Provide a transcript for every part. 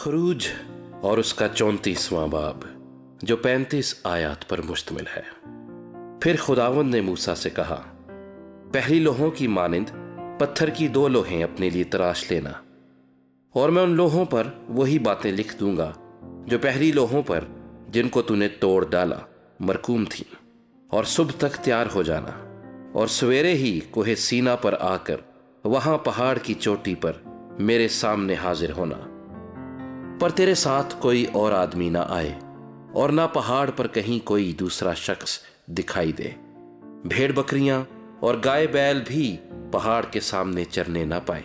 खरूज और उसका 34वां बाब जो 35 आयत पर मुश्तमिल है। फिर खुदावंद ने मूसा से कहा, पहली लोहों की मानिंद पत्थर की 2 लोहें अपने लिए तराश लेना, और मैं उन लोहों पर वही बातें लिख दूंगा जो पहली लोहों पर जिनको तूने तोड़ डाला मरकूम थी। और सुबह तक तैयार हो जाना, और सवेरे ही कोहे सीना पर आकर वहां पहाड़ की चोटी पर मेरे सामने हाजिर होना। पर तेरे साथ कोई और आदमी ना आए, और ना पहाड़ पर कहीं कोई दूसरा शख्स दिखाई दे। भेड़ बकरियां और गाय बैल भी पहाड़ के सामने चरने ना पाए।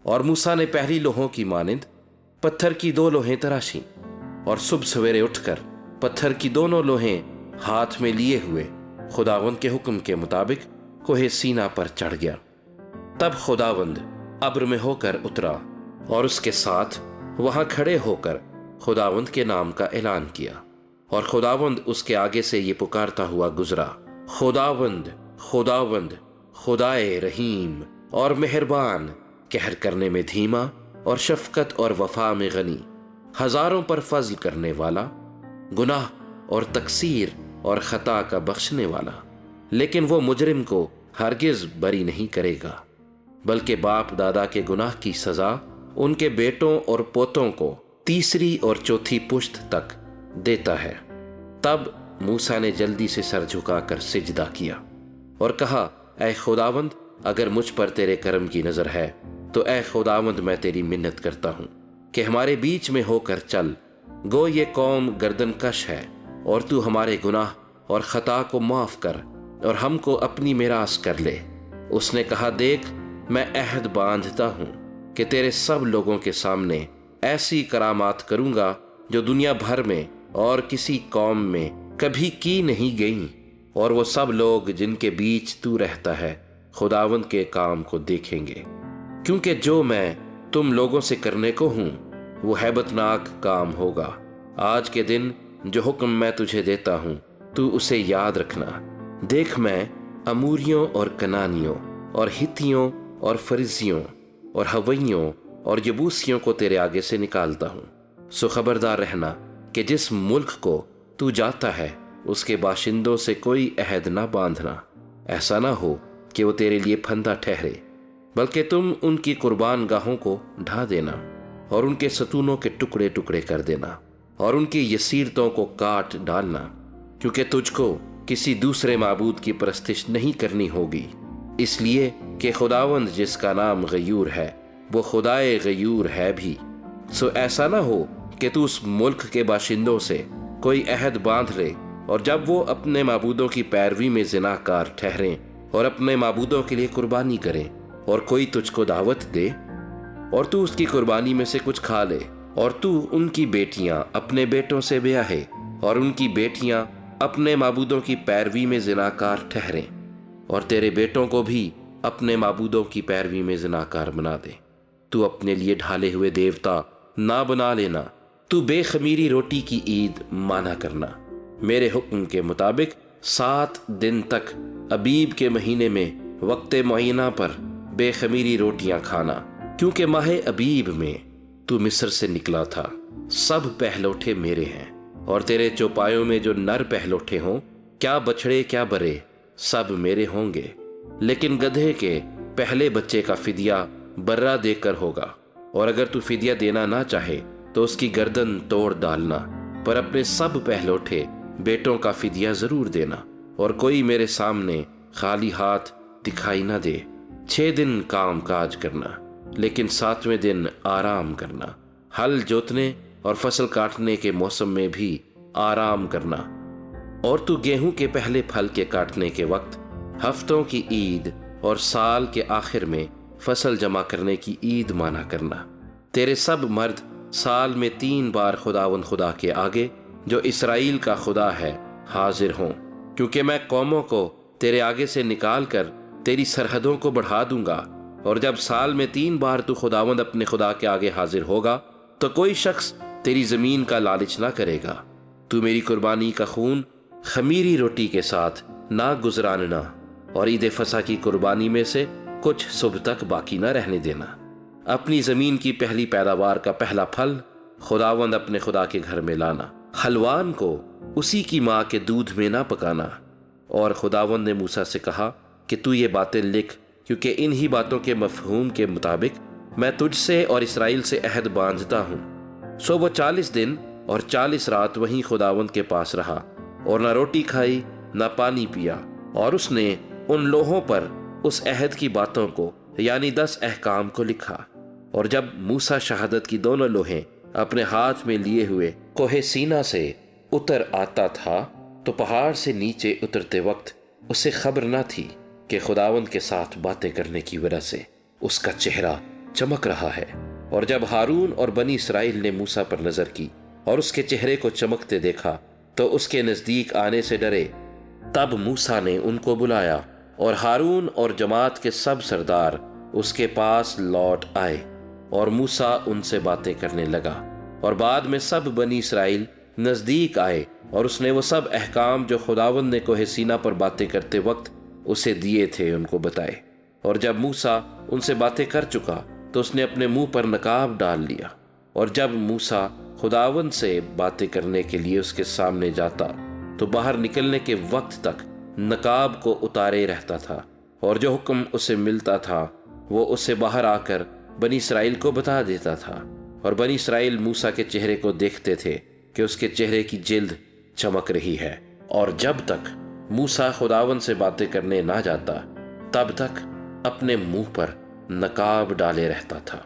और मूसा ने पहली लोहों की मानिंद पत्थर की 2 लोहें तराशी, और सुबह सवेरे उठकर पत्थर की दोनों लोहें हाथ में लिए हुए खुदावंद के हुक्म के मुताबिक कोहे सीना पर चढ़ गया। तब खुदावंद अब्र में होकर उतरा और उसके साथ वहां खड़े होकर खुदावंद के नाम का ऐलान किया। और खुदावंद उसके आगे से ये पुकारता हुआ गुजरा, खुदावंद खुदावंद खुदाए रहीम और मेहरबान, कहर करने में धीमा और शफकत और वफा में गनी, हजारों पर फजल करने वाला, गुनाह और तकसीर और खता का बख्शने वाला। लेकिन वो मुजरिम को हरगिज बरी नहीं करेगा, बल्कि बाप दादा के गुनाह की सजा उनके बेटों और पोतों को 3री और 4थी पुश्त तक देता है। तब मूसा ने जल्दी से सर झुकाकर सिजदा किया और कहा, ऐ खुदावंद, अगर मुझ पर तेरे करम की नजर है तो ऐ खुदावंद, मैं तेरी मिन्नत करता हूं कि हमारे बीच में होकर चल। गो ये कौम गर्दनकश है, और तू हमारे गुनाह और खता को माफ कर और हमको अपनी मिरास कर ले। उसने कहा, देख, मैं अहद बांधता हूं कि तेरे सब लोगों के सामने ऐसी करामात करूंगा जो दुनिया भर में और किसी कौम में कभी की नहीं गई, और वो सब लोग जिनके बीच तू रहता है खुदावंद के काम को देखेंगे। क्योंकि जो मैं तुम लोगों से करने को हूं वो हैबतनाक काम होगा। आज के दिन जो हुक्म मैं तुझे देता हूं तू उसे याद रखना। देख, मैं अमूरियों और कनानियों और हित्तियों और फरिजियों और हवैयों और यबूसियों को तेरे आगे से निकालता हूं। सो खबरदार रहना कि जिस मुल्क को तू जाता है उसके बाशिंदों से कोई अहद ना बांधना। ऐसा ना हो कि वो तेरे लिए फंदा ठहरे, बल्कि तुम उनकी कुर्बान गाहों को ढा देना और उनके सतूनों के टुकड़े टुकड़े कर देना और उनकी यसीरतों को काट डालना, क्योंकि तुझको किसी दूसरे माबूद की परस्तिश नहीं करनी होगी, इसलिए कि खुदावंद जिसका नाम गयूर है वो खुदाए गयूर है भी। सो ऐसा ना हो कि तू उस मुल्क के बाशिंदों से कोई अहद बांध ले, और जब वो अपने माबूदों की पैरवी में जिनाकार ठहरें और अपने माबूदों के लिए कुर्बानी करें, और कोई तुझको दावत दे और तू उसकी कुर्बानी में से कुछ खा ले, और तू उनकी बेटियां अपने बेटों से ब्याहे और उनकी बेटियां अपने माबूदों की पैरवी में जिनाकार ठहरें, और तेरे बेटों को भी अपने माबूदों की पैरवी में जिनाकार बना दे। तू अपने लिए ढाले हुए देवता ना बना लेना। तू बेखमीरी रोटी की ईद माना करना। मेरे हुक्म के मुताबिक 7 दिन तक अबीब के महीने में वक्ते मुअय्यना पर बेखमीरी रोटियां खाना, क्योंकि माह अबीब में तू मिस्र से निकला था। सब पहलौठे मेरे हैं, और तेरे चौपायों में जो नर पहलौठे हों, क्या बछड़े क्या बरे, सब मेरे होंगे। लेकिन गधे के पहले बच्चे का फिदिया बर्रा देकर होगा, और अगर तू फिदिया देना ना चाहे तो उसकी गर्दन तोड़ डालना, पर अपने सब पहलौठे बेटों का फिदिया जरूर देना, और कोई मेरे सामने खाली हाथ दिखाई ना दे। 6 दिन काम काज करना, लेकिन 7वें दिन आराम करना। हल जोतने और फसल काटने के मौसम में भी आराम करना। और तू गेहूं के पहले फल के काटने के वक्त, हफ्तों की ईद और साल के आखिर में फसल जमा करने की ईद माना करना। तेरे सब मर्द साल में 3 बार खुदावंद खुदा के आगे जो इसराइल का खुदा है हाजिर हों, क्योंकि मैं कौमों को तेरे आगे से निकाल कर तेरी सरहदों को बढ़ा दूंगा। और जब साल में 3 बार तू खुदावंद अपने खुदा के आगे हाजिर होगा तो कोई शख्स तेरी जमीन का लालच ना करेगा। तू मेरी कुर्बानी का खून खमीरी रोटी के साथ ना गुजरानना, और ईद फसा की कुर्बानी में से कुछ सुबह तक बाकी ना रहने देना। अपनी जमीन की पहली पैदावार का पहला फल खुदावंद अपने खुदा के घर में लाना, हलवान को उसी की माँ के दूध में ना पकाना। और खुदावंद ने मूसा से कहा कि तू ये बातें लिख, क्योंकि इन्हीं बातों के मफहूम के मुताबिक मैं तुझसे और इसराइल से अहद बांधता हूँ। सो वो 40 दिन और 40 रात वहीं खुदावंद के पास रहा और न रोटी खाई न पानी पिया। और उसने उन लोहों पर उस अहद की बातों को यानी 10 अहकाम को लिखा। और जब मूसा शहादत की दोनों लोहें अपने हाथ में लिए हुए कोहे सीना से उतर आता था, तो पहाड़ से नीचे उतरते वक्त उसे खबर न थी कि खुदावंद के साथ बातें करने की वजह से उसका चेहरा चमक रहा है। और जब हारून और बनी इसराइल ने मूसा पर नजर की और उसके चेहरे को चमकते देखा, तो उसके नजदीक आने से डरे। तब मूसा ने उनको बुलाया और हारून और जमात के सब सरदार उसके पास लौट आए और मूसा उनसे बातें करने लगा। और बाद में सब बनी इसराइल नजदीक आए और उसने वो सब अहकाम जो खुदावंद ने कोहे सीना पर बातें करते वक्त उसे दिए थे उनको बताए। और जब मूसा उनसे बातें कर चुका तो उसने अपने मुंह पर नकाब डाल लिया। और जब मूसा खुदावंद से बातें करने के लिए उसके सामने जाता तो बाहर निकलने के वक्त तक नकाब को उतारे रहता था। और जो हुक्म उसे मिलता था वो उसे बाहर आकर बनी इसराइल को बता देता था। और बनी इसराइल मूसा के चेहरे को देखते थे कि उसके चेहरे की जिल्द चमक रही है। और जब तक मूसा खुदावंद से बातें करने ना जाता तब तक अपने मुंह पर नकाब डाले रहता था।